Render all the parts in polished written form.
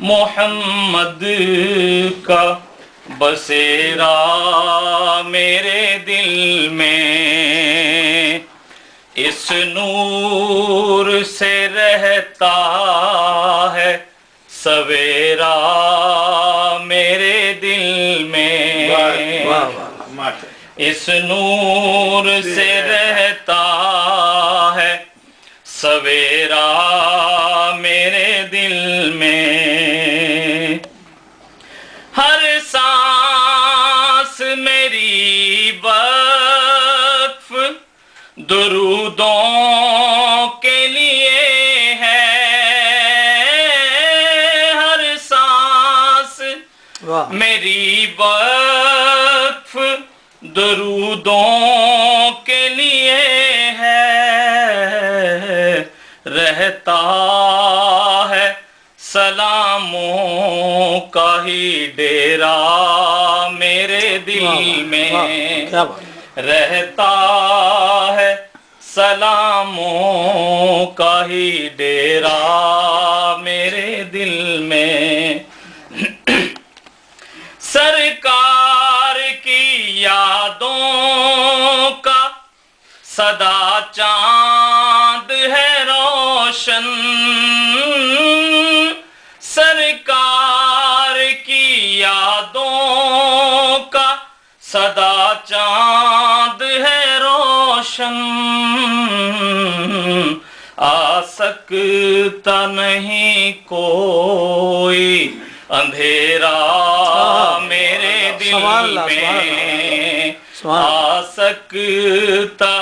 محمد کا بسیرا میرے دل میں، اس نور سے رہتا ہے سویرا میرے دل میں، اس نور سے رہتا ہے سویرا میرے دل میں، ہر سانس میری وقف درودوں کے لیے ہے، ہر سانس میری وقف درودوں کے لیے ہے، رہتا ہے سلاموں کا ہی ڈیرا میرے دل میں، رہتا ہے سلاموں کا ہی ڈیرا میرے دل میں، سرکار کی یادوں کا صدا چاند ہے روشن، سرکار کی یادوں کا صدا چاند ہے روشن، آ سکتا نہیں کوئی اندھیرا میرے دل میں، آ سکتا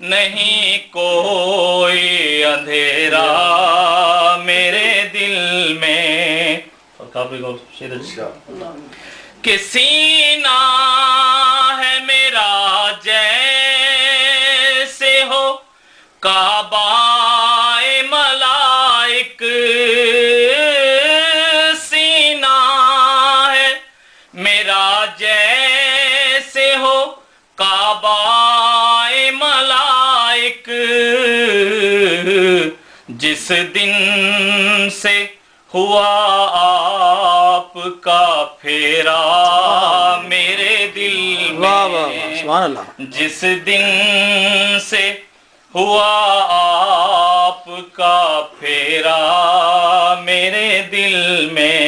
نہیں کوئی اندھیرا میرے دل میں، کہ سینہ ہے میرا جیسے ہو کعبہ ملائک، سینہ ہے میرا جیسے ہو کعبہ ملائک، جس دن سے ہوا آپ کا پھیرا میرے دل میں، جس دن سے ہوا آپ کا پھیرا میرے دل میں،